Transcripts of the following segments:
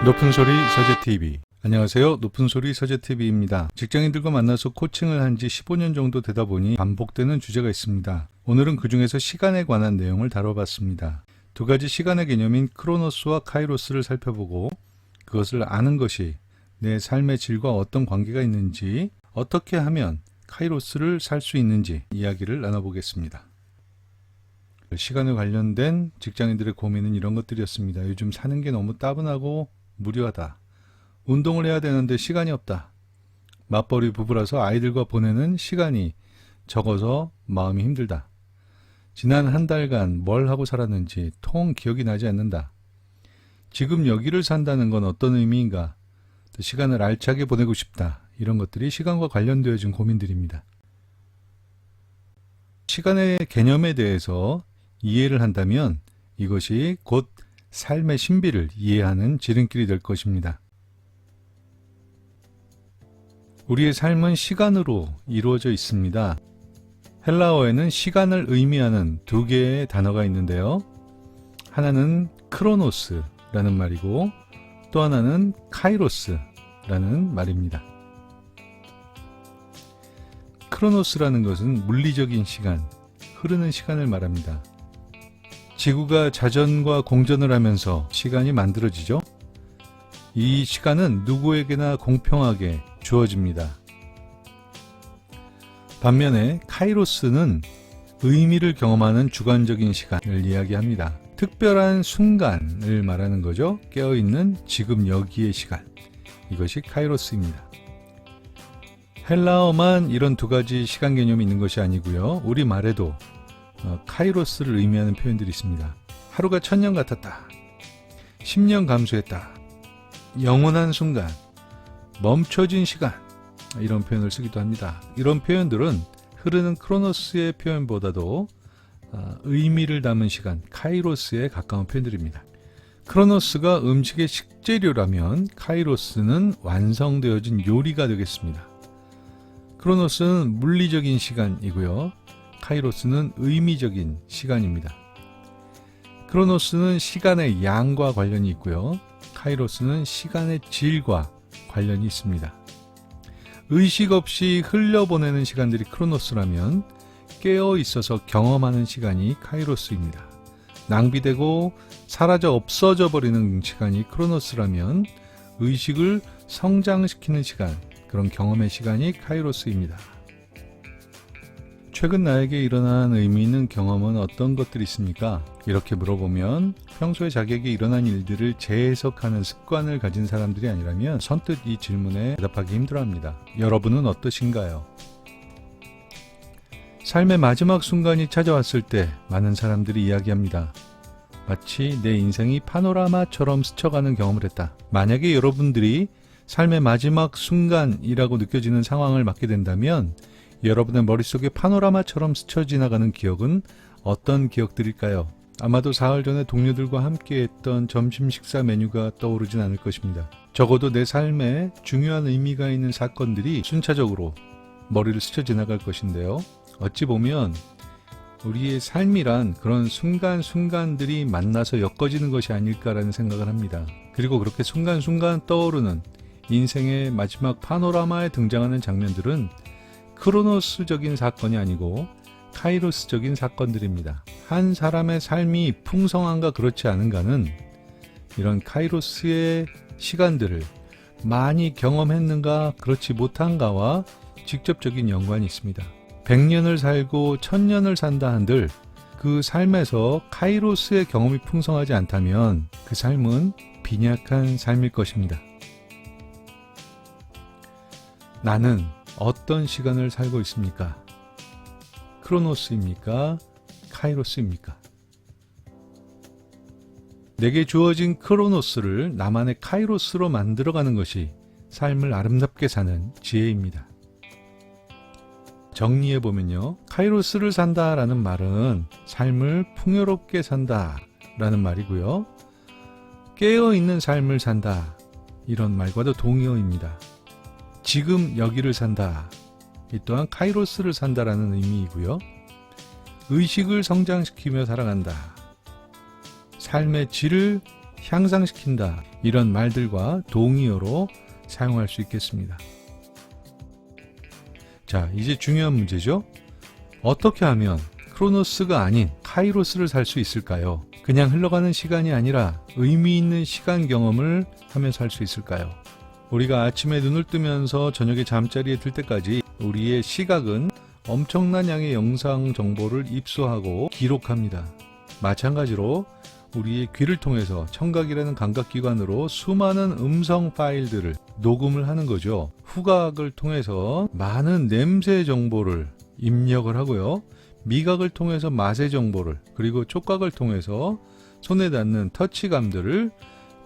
높은소리 서재TV. 안녕하세요. 높은소리 서재TV입니다. 직장인들과 만나서 코칭을 한 지 15년 정도 되다 보니 반복되는 주제가 있습니다. 오늘은 그 중에서 시간에 관한 내용을 다뤄봤습니다. 두 가지 시간의 개념인 크로노스와 카이로스를 살펴보고 그것을 아는 것이 내 삶의 질과 어떤 관계가 있는지, 어떻게 하면 카이로스를 살 수 있는지 이야기를 나눠보겠습니다. 시간에 관련된 직장인들의 고민은 이런 것들이었습니다. 요즘 사는 게 너무 따분하고 무료하다. 운동을 해야 되는데 시간이 없다. 맞벌이 부부라서 아이들과 보내는 시간이 적어서 마음이 힘들다. 지난 한 달간 뭘 하고 살았는지 통 기억이 나지 않는다. 지금 여기를 산다는 건 어떤 의미인가? 시간을 알차게 보내고 싶다. 이런 것들이 시간과 관련되어진 고민들입니다. 시간의 개념에 대해서 이해를 한다면 이것이 곧 삶의 신비를 이해하는 지름길이 될 것입니다. 우리의 삶은 시간으로 이루어져 있습니다. 헬라어에는 시간을 의미하는 두 개의 단어가 있는데요. 하나는 크로노스라는 말이고 또 하나는 카이로스라는 말입니다. 크로노스라는 것은 물리적인 시간, 흐르는 시간을 말합니다. 지구가 자전과 공전을 하면서 시간이 만들어지죠. 이 시간은 누구에게나 공평하게 주어집니다. 반면에 카이로스는 의미를 경험하는 주관적인 시간을 이야기합니다. 특별한 순간을 말하는 거죠. 깨어있는 지금 여기의 시간. 이것이 카이로스입니다. 헬라어만 이런 두 가지 시간 개념이 있는 것이 아니고요. 우리말에도 카이로스를 의미하는 표현들이 있습니다. 하루가 1000년 같았다. 10년 감수했다. 영원한 순간, 멈춰진 시간, 이런 표현을 쓰기도 합니다. 이런 표현들은 흐르는 크로노스의 표현보다도 의미를 담은 시간, 카이로스에 가까운 표현들입니다. 크로노스가 음식의 식재료라면 카이로스는 완성되어진 요리가 되겠습니다. 크로노스는 물리적인 시간이고요. 카이로스는 의미적인 시간입니다. 크로노스는 시간의 양과 관련이 있고요. 카이로스는 시간의 질과 관련이 있습니다. 의식 없이 흘려보내는 시간들이 크로노스라면 깨어 있어서 경험하는 시간이 카이로스입니다. 낭비되고 사라져 없어져 버리는 시간이 크로노스라면 의식을 성장시키는 시간, 그런 경험의 시간이 카이로스입니다. 최근 나에게 일어난 의미 있는 경험은 어떤 것들이 있습니까? 이렇게 물어보면 평소에 자기에게 일어난 일들을 재해석하는 습관을 가진 사람들이 아니라면 선뜻 이 질문에 대답하기 힘들어합니다. 여러분은 어떠신가요? 삶의 마지막 순간이 찾아왔을 때 많은 사람들이 이야기합니다. 마치 내 인생이 파노라마처럼 스쳐가는 경험을 했다. 만약에 여러분들이 삶의 마지막 순간이라고 느껴지는 상황을 맞게 된다면 여러분의 머릿속에 파노라마처럼 스쳐 지나가는 기억은 어떤 기억들일까요? 아마도 사흘 전에 동료들과 함께했던 점심 식사 메뉴가 떠오르진 않을 것입니다. 적어도 내 삶에 중요한 의미가 있는 사건들이 순차적으로 머리를 스쳐 지나갈 것인데요. 어찌 보면 우리의 삶이란 그런 순간순간들이 만나서 엮어지는 것이 아닐까라는 생각을 합니다. 그리고 그렇게 순간순간 떠오르는 인생의 마지막 파노라마에 등장하는 장면들은 크로노스적인 사건이 아니고 카이로스적인 사건들입니다. 한 사람의 삶이 풍성한가 그렇지 않은가는 이런 카이로스의 시간들을 많이 경험했는가 그렇지 못한가와 직접적인 연관이 있습니다. 100년을 살고 1000년을 산다 한들 그 삶에서 카이로스의 경험이 풍성하지 않다면 그 삶은 빈약한 삶일 것입니다. 나는 어떤 시간을 살고 있습니까? 크로노스입니까? 카이로스입니까? 내게 주어진 크로노스를 나만의 카이로스로 만들어가는 것이 삶을 아름답게 사는 지혜입니다. 정리해보면요. 카이로스를 산다라는 말은 삶을 풍요롭게 산다라는 말이고요. 깨어있는 삶을 산다 이런 말과도 동의어입니다. 지금 여기를 산다. 이 또한 카이로스를 산다라는 의미이고요. 의식을 성장시키며 살아간다. 삶의 질을 향상시킨다, 이런 말들과 동의어로 사용할 수 있겠습니다. 자, 이제 중요한 문제죠. 어떻게 하면 크로노스가 아닌 카이로스를 살 수 있을까요? 그냥 흘러가는 시간이 아니라 의미 있는 시간 경험을 하면서 할 수 있을까요? 우리가 아침에 눈을 뜨면서 저녁에 잠자리에 들 때까지 우리의 시각은 엄청난 양의 영상 정보를 입수하고 기록합니다. 마찬가지로 우리의 귀를 통해서 청각이라는 감각기관으로 수많은 음성 파일들을 녹음을 하는 거죠. 후각을 통해서 많은 냄새 정보를 입력을 하고요. 미각을 통해서 맛의 정보를, 그리고 촉각을 통해서 손에 닿는 터치감들을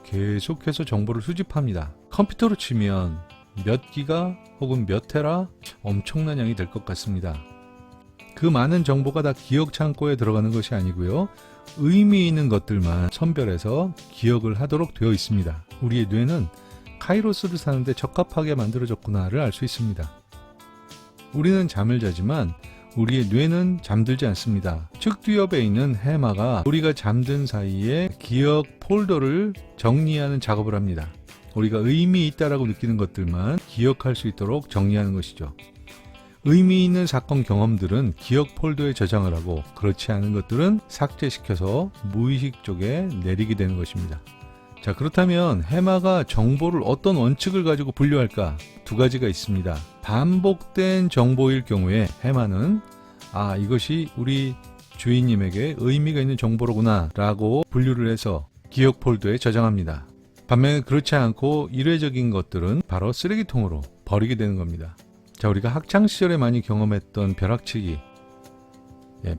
계속해서 정보를 수집합니다. 컴퓨터로 치면 몇 기가 혹은 몇 테라, 엄청난 양이 될 것 같습니다. 그 많은 정보가 다 기억 창고에 들어가는 것이 아니고요. 의미 있는 것들만 선별해서 기억을 하도록 되어 있습니다. 우리의 뇌는 카이로스를 사는데 적합하게 만들어졌구나를 알 수 있습니다. 우리는 잠을 자지만 우리의 뇌는 잠들지 않습니다. 측두엽에 있는 해마가 우리가 잠든 사이에 기억 폴더를 정리하는 작업을 합니다. 우리가 의미 있다라고 느끼는 것들만 기억할 수 있도록 정리하는 것이죠. 의미 있는 사건 경험들은 기억 폴더에 저장을 하고, 그렇지 않은 것들은 삭제시켜서 무의식 쪽에 내리게 되는 것입니다. 자, 그렇다면 해마가 정보를 어떤 원칙을 가지고 분류할까? 두 가지가 있습니다. 반복된 정보일 경우에 해마는 이것이 우리 주인님에게 의미가 있는 정보로구나 라고 분류를 해서 기억 폴더에 저장합니다. 반면에 그렇지 않고 일회적인 것들은 바로 쓰레기통으로 버리게 되는 겁니다. 자, 우리가 학창시절에 많이 경험했던 벼락치기,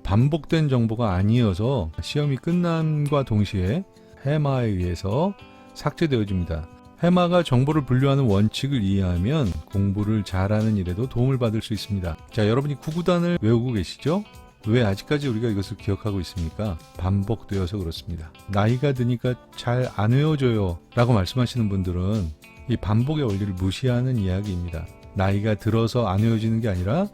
반복된 정보가 아니어서 시험이 끝남과 동시에 해마에 의해서 삭제되어집니다. 해마가 정보를 분류하는 원칙을 이해하면 공부를 잘하는 일에도 도움을 받을 수 있습니다. 자, 여러분이 구구단을 외우고 계시죠? 왜 아직까지 우리가 이것을 기억하고 있습니까? 반복되어서 그렇습니다. 나이가 드니까 잘 안 외워져요 라고 말씀하시는 분들은 이 반복의 원리를 무시하는 이야기입니다. 나이가 들어서 안 외워지는 게 아니라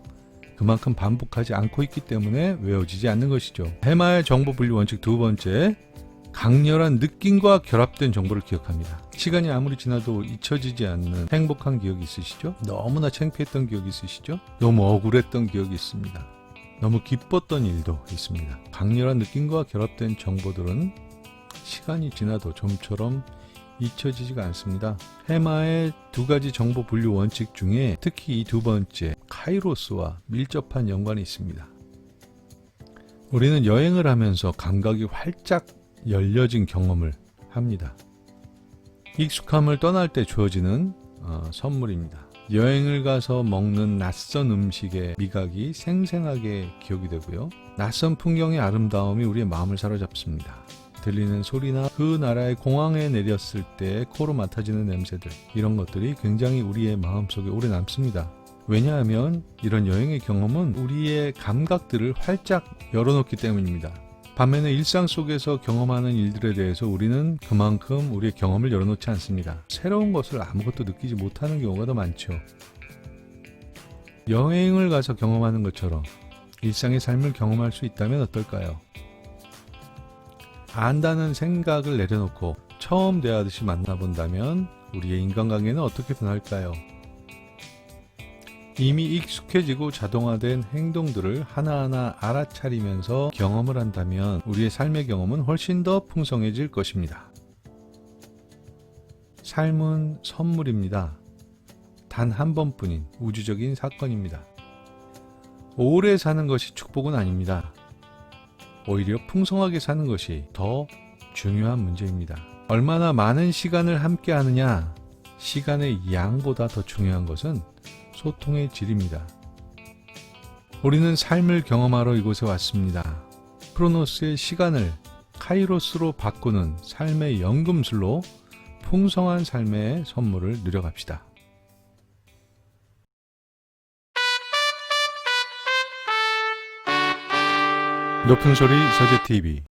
그만큼 반복하지 않고 있기 때문에 외워지지 않는 것이죠. 해마의 정보 분류 원칙 두 번째, 강렬한 느낌과 결합된 정보를 기억합니다. 시간이 아무리 지나도 잊혀지지 않는 행복한 기억이 있으시죠? 너무나 창피했던 기억이 있으시죠? 너무 억울했던 기억이 있습니다. 너무 기뻤던 일도 있습니다. 강렬한 느낌과 결합된 정보들은 시간이 지나도 좀처럼 잊혀지지가 않습니다. 해마의 두 가지 정보 분류 원칙 중에 특히 이 두 번째, 카이로스와 밀접한 연관이 있습니다. 우리는 여행을 하면서 감각이 활짝 열려진 경험을 합니다. 익숙함을 떠날 때 주어지는 선물입니다. 여행을 가서 먹는 낯선 음식의 미각이 생생하게 기억이 되고요. 낯선 풍경의 아름다움이 우리의 마음을 사로잡습니다. 들리는 소리나 그 나라의 공항에 내렸을 때 코로 맡아지는 냄새들, 이런 것들이 굉장히 우리의 마음속에 오래 남습니다. 왜냐하면 이런 여행의 경험은 우리의 감각들을 활짝 열어놓기 때문입니다. 반면에 일상 속에서 경험하는 일들에 대해서 우리는 그만큼 우리의 경험을 열어놓지 않습니다. 새로운 것을 아무것도 느끼지 못하는 경우가 더 많죠. 여행을 가서 경험하는 것처럼 일상의 삶을 경험할 수 있다면 어떨까요? 안다는 생각을 내려놓고 처음 대하듯이 만나본다면 우리의 인간관계는 어떻게 변할까요? 이미 익숙해지고 자동화된 행동들을 하나하나 알아차리면서 경험을 한다면 우리의 삶의 경험은 훨씬 더 풍성해질 것입니다. 삶은 선물입니다. 단 한 번뿐인 우주적인 사건입니다. 오래 사는 것이 축복은 아닙니다. 오히려 풍성하게 사는 것이 더 중요한 문제입니다. 얼마나 많은 시간을 함께 하느냐, 시간의 양보다 더 중요한 것은 소통의 질입니다. 우리는 삶을 경험하러 이곳에 왔습니다. 크로노스의 시간을 카이로스로 바꾸는 삶의 연금술로 풍성한 삶의 선물을 누려갑시다. 높은 소리 서재 TV